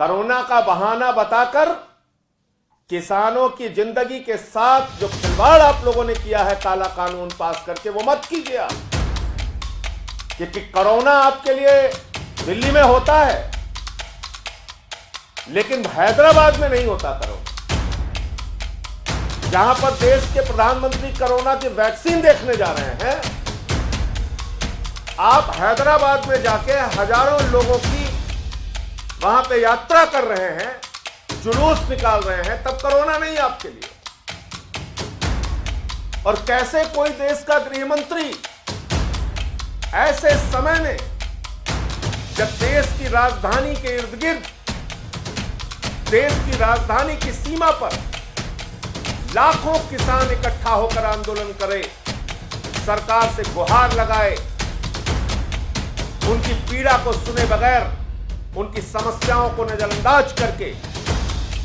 Corona का बहाना बताकर किसानों की जिंदगी के साथ जो खिलवाड़ आप लोगों ने किया है काला कानून पास करके, वो मत कीजिए आप। क्योंकि कोरोना आपके लिए दिल्ली में होता है, लेकिन हैदराबाद में नहीं होता कोरोना। जहां पर देश के प्रधानमंत्री कोरोना की वैक्सीन देखने जा रहे हैं, आप हैदराबाद में जाके हजारों लोगों की वहां पे यात्रा कर रहे हैं, जुलूस निकाल रहे हैं, तब कोरोना नहीं आपके लिए। और कैसे कोई देश का गृह मंत्री ऐसे समय में, जब देश की राजधानी के इर्द गिर्द, देश की राजधानी की सीमा पर लाखों किसान इकट्ठा होकर आंदोलन करे, सरकार से गुहार लगाए, उनकी पीड़ा को सुने बगैर, उनकी समस्याओं को नजरअंदाज करके,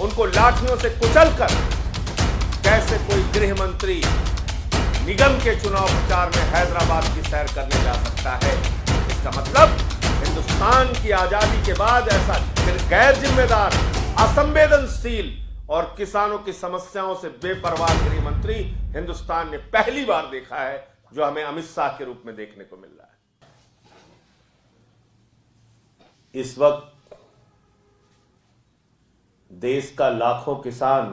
उनको लाठियों से कुचलकर कैसे कोई गृह मंत्री निगम के चुनाव प्रचार में हैदराबाद की सैर करने जा सकता है। इसका मतलब हिंदुस्तान की आजादी के बाद ऐसा गैर जिम्मेदार, असंवेदनशील और किसानों की समस्याओं से बेपरवाह गृह मंत्री हिंदुस्तान ने पहली बार देखा है, जो हमें अमित शाह के रूप में देखने को मिल रहा है। इस वक्त देश का लाखों किसान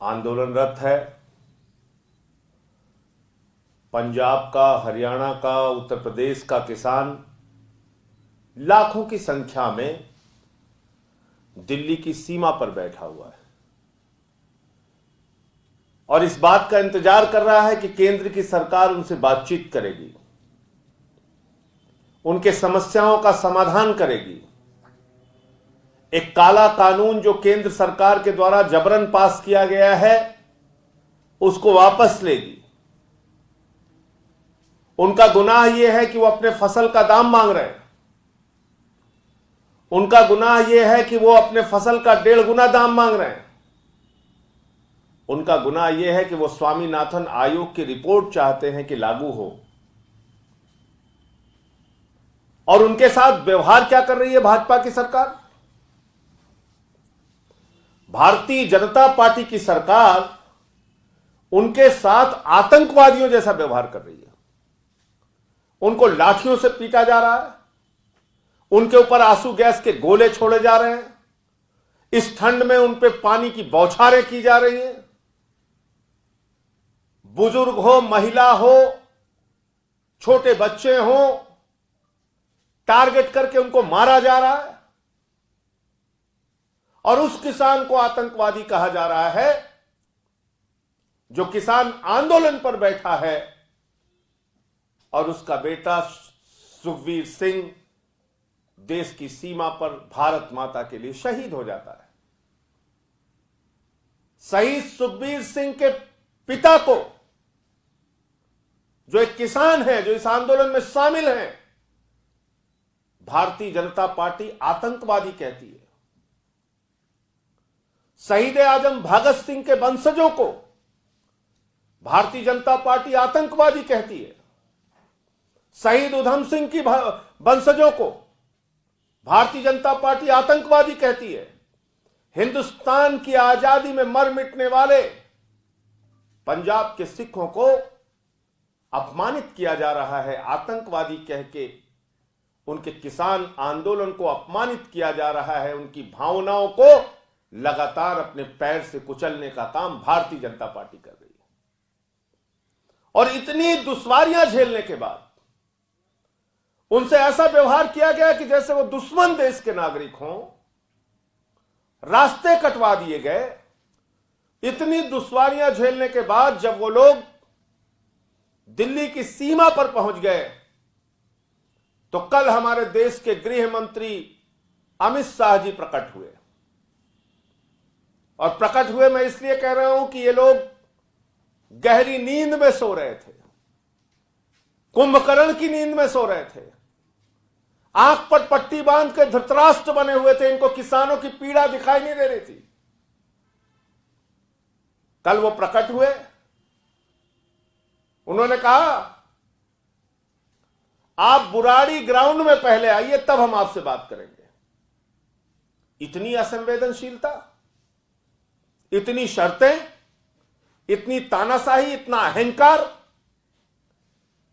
आंदोलनरत है। पंजाब का, हरियाणा का, उत्तर प्रदेश का किसान लाखों की संख्या में दिल्ली की सीमा पर बैठा हुआ है और इस बात का इंतजार कर रहा है कि केंद्र की सरकार उनसे बातचीत करेगी, उनके समस्याओं का समाधान करेगी, एक काला कानून जो केंद्र सरकार के द्वारा जबरन पास किया गया है उसको वापस लेगी। उनका गुनाह यह है कि वो अपने फसल का दाम मांग रहे हैं, उनका गुनाह यह है कि वो अपने फसल का 1.5 गुना दाम मांग रहे हैं, उनका गुनाह यह है कि वो स्वामीनाथन आयोग की रिपोर्ट चाहते हैं कि लागू हो। और उनके साथ व्यवहार क्या कर रही है भाजपा की सरकार? भारतीय जनता पार्टी की सरकार उनके साथ आतंकवादियों जैसा व्यवहार कर रही है। उनको लाठियों से पीटा जा रहा है, उनके ऊपर आंसू गैस के गोले छोड़े जा रहे हैं, इस ठंड में उन पे पानी की बौछारें की जा रही हैं। बुजुर्ग हो, महिला हो, छोटे बच्चे हो, टारगेट करके उनको मारा जा रहा है और उस किसान को आतंकवादी कहा जा रहा है जो किसान आंदोलन पर बैठा है और उसका बेटा सुखबीर सिंह देश की सीमा पर भारत माता के लिए शहीद हो जाता है। शहीद सुखबीर सिंह के पिता को, जो एक किसान है, जो इस आंदोलन में शामिल हैं, भारतीय जनता पार्टी आतंकवादी कहती है। शहीद आजम भगत सिंह के वंशजों को भारतीय जनता पार्टी आतंकवादी कहती है। शहीद उधम सिंह की वंशजों को भारतीय जनता पार्टी आतंकवादी कहती है। हिंदुस्तान की आजादी में मर मिटने वाले पंजाब के सिखों को अपमानित किया जा रहा है, आतंकवादी कह के उनके किसान आंदोलन को अपमानित किया जा रहा है। उनकी भावनाओं को लगातार अपने पैर से कुचलने का काम भारतीय जनता पार्टी कर रही है। और इतनी दुश्वारियां झेलने के बाद उनसे ऐसा व्यवहार किया गया कि जैसे वो दुश्मन देश के नागरिक हों, रास्ते कटवा दिए गए। इतनी दुश्वारियां झेलने के बाद जब वो लोग दिल्ली की सीमा पर पहुंच गए तो कल हमारे देश के गृह मंत्री अमित शाह जी प्रकट हुए। और प्रकट हुए मैं इसलिए कह रहा हूं कि ये लोग गहरी नींद में सो रहे थे, कुंभकर्ण की नींद में सो रहे थे, आंख पर पट्टी बांध के धृतराष्ट्र बने हुए थे। इनको किसानों की पीड़ा दिखाई नहीं दे रही थी। कल वो प्रकट हुए, उन्होंने कहा आप बुराड़ी ग्राउंड में पहले आइए, तब हम आपसे बात करेंगे। इतनी असंवेदनशीलता, इतनी शर्तें, इतनी तानाशाही, इतना अहंकार।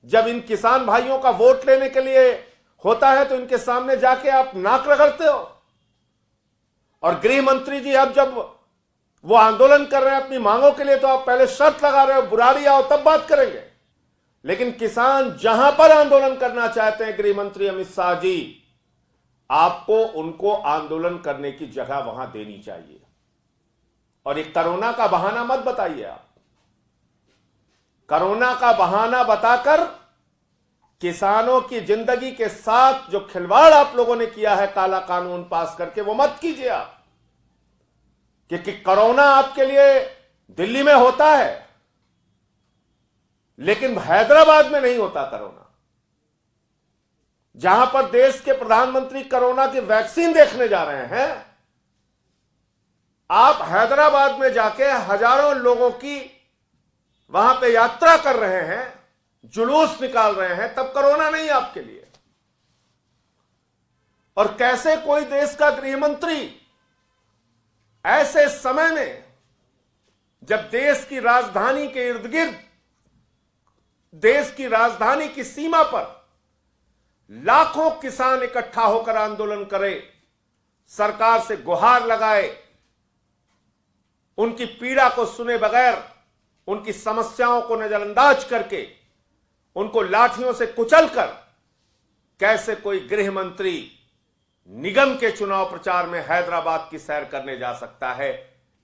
जब इन किसान भाइयों का वोट लेने के लिए होता है तो इनके सामने जाके आप नाक रगड़ते हो। और गृह मंत्री जी अब जब वो आंदोलन कर रहे हैं अपनी मांगों के लिए तो आप पहले शर्त लगा रहे हो बुराड़ी आओ तब बात करेंगे। लेकिन किसान जहां पर आंदोलन करना चाहते हैं गृह मंत्री अमित शाह जी, आपको उनको आंदोलन करने की जगह वहां देनी चाहिए। और ये कोरोना का बहाना मत बताइए आप। कोरोना का बहाना बताकर किसानों की जिंदगी के साथ जो खिलवाड़ आप लोगों ने किया है काला कानून पास करके, वो मत कीजिए आप। क्योंकि कोरोना आपके लिए दिल्ली में होता है लेकिन हैदराबाद में नहीं होता कोरोना। जहां पर देश के प्रधानमंत्री कोरोना की वैक्सीन देखने जा रहे हैं, आप हैदराबाद में जाके हजारों लोगों की वहां पे यात्रा कर रहे हैं, जुलूस निकाल रहे हैं, तब कोरोना नहीं आपके लिए। और कैसे कोई देश का गृह मंत्री ऐसे समय में जब देश की राजधानी के इर्द गिर्द, देश की राजधानी की सीमा पर लाखों किसान इकट्ठा होकर आंदोलन करे, सरकार से गुहार लगाए, उनकी पीड़ा को सुने बगैर, उनकी समस्याओं को नजरअंदाज करके, उनको लाठियों से कुचलकर कैसे कोई गृह मंत्री निगम के चुनाव प्रचार में हैदराबाद की सैर करने जा सकता है।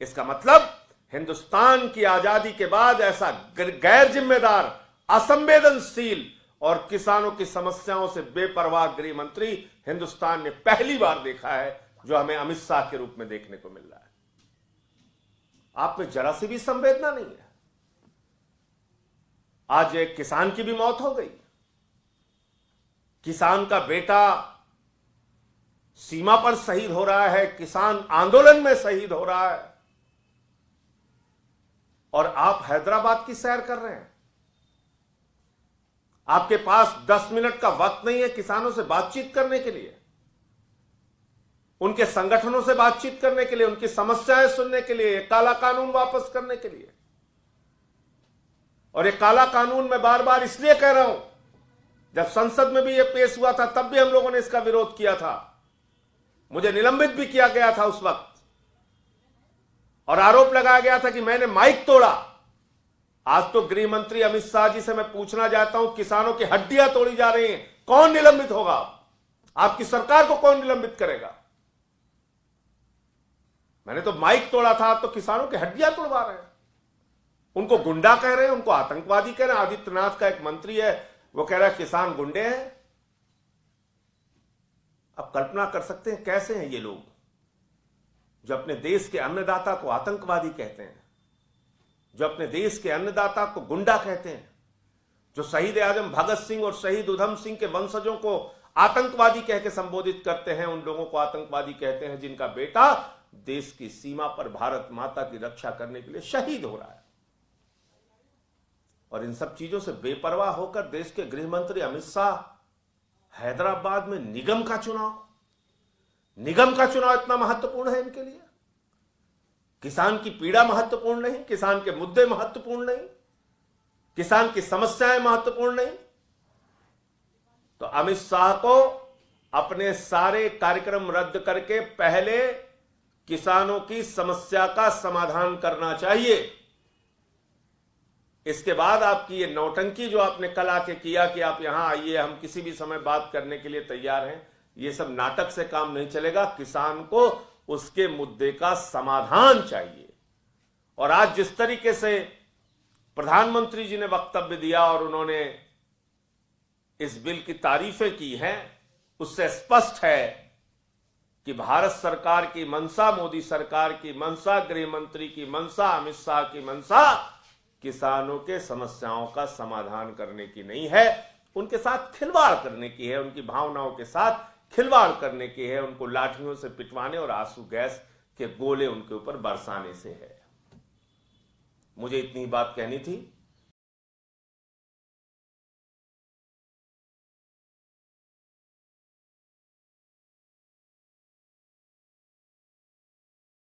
इसका मतलब हिंदुस्तान की आजादी के बाद ऐसा गैर जिम्मेदार, असंवेदनशील और किसानों की समस्याओं से बेपरवाह गृह मंत्री हिंदुस्तान ने पहली बार देखा है, जो हमें अमित शाह के रूप में देखने को मिल रहा है। आप में जरा सी भी संवेदना नहीं है। आज एक किसान की भी मौत हो गई। किसान का बेटा सीमा पर शहीद हो रहा है, किसान आंदोलन में शहीद हो रहा है, और आप हैदराबाद की सैर कर रहे हैं। आपके पास 10 मिनट का वक्त नहीं है किसानों से बातचीत करने के लिए, उनके संगठनों से बातचीत करने के लिए, उनकी समस्याएं सुनने के लिए, काला कानून वापस करने के लिए। और ये काला कानून मैं बार बार इसलिए कह रहा हूं, जब संसद में भी ये पेश हुआ था तब भी हम लोगों ने इसका विरोध किया था, मुझे निलंबित भी किया गया था उस वक्त, और आरोप लगाया गया था कि मैंने माइक तोड़ा। आज तो गृह मंत्री अमित शाह जी से मैं पूछना चाहता हूं, किसानों की हड्डियां तोड़ी जा रही हैं, कौन निलंबित होगा? आपकी सरकार को कौन निलंबित करेगा? मैंने तो माइक तोड़ा था, आप तो किसानों की हड्डियां तोड़वा रहे हैं, उनको गुंडा कह रहे हैं, उनको आतंकवादी कह रहे हैं। आदित्यनाथ का एक मंत्री है, वो कह रहा है किसान गुंडे हैं। आप कल्पना कर सकते हैं कैसे हैं ये लोग जो अपने देश के अन्नदाता को आतंकवादी कहते हैं, जो अपने देश के अन्नदाता को गुंडा कहते हैं, जो शहीद आजम भगत सिंह और शहीद उधम सिंह के वंशजों को आतंकवादी कह के संबोधित करते हैं, उन लोगों को आतंकवादी कहते हैं जिनका बेटा देश की सीमा पर भारत माता की रक्षा करने के लिए शहीद हो रहा है। और इन सब चीजों से बेपरवाह होकर देश के गृह मंत्री अमित शाह हैदराबाद में निगम का चुनाव इतना महत्वपूर्ण है इनके लिए? किसान की पीड़ा महत्वपूर्ण नहीं, किसान के मुद्दे महत्वपूर्ण नहीं, किसान की समस्याएं महत्वपूर्ण नहीं? तो अमित शाह को अपने सारे कार्यक्रम रद्द करके पहले किसानों की समस्या का समाधान करना चाहिए। इसके बाद आपकी ये नौटंकी जो आपने कल आके किया कि आप यहां आइए, हम किसी भी समय बात करने के लिए तैयार हैं, ये सब नाटक से काम नहीं चलेगा। किसान को उसके मुद्दे का समाधान चाहिए। और आज जिस तरीके से प्रधानमंत्री जी ने वक्तव्य दिया और उन्होंने इस बिल की तारीफें की हैं, उससे स्पष्ट है कि भारत सरकार की मंशा, मोदी सरकार की मंशा, गृह मंत्री की मंशा, अमित शाह की मंशा किसानों के समस्याओं का समाधान करने की नहीं है, उनके साथ खिलवाड़ करने की है, उनकी भावनाओं के साथ खिलवाड़ करने की है, उनको लाठियों से पिटवाने और आंसू गैस के गोले उनके ऊपर बरसाने से है। मुझे इतनी बात कहनी थी।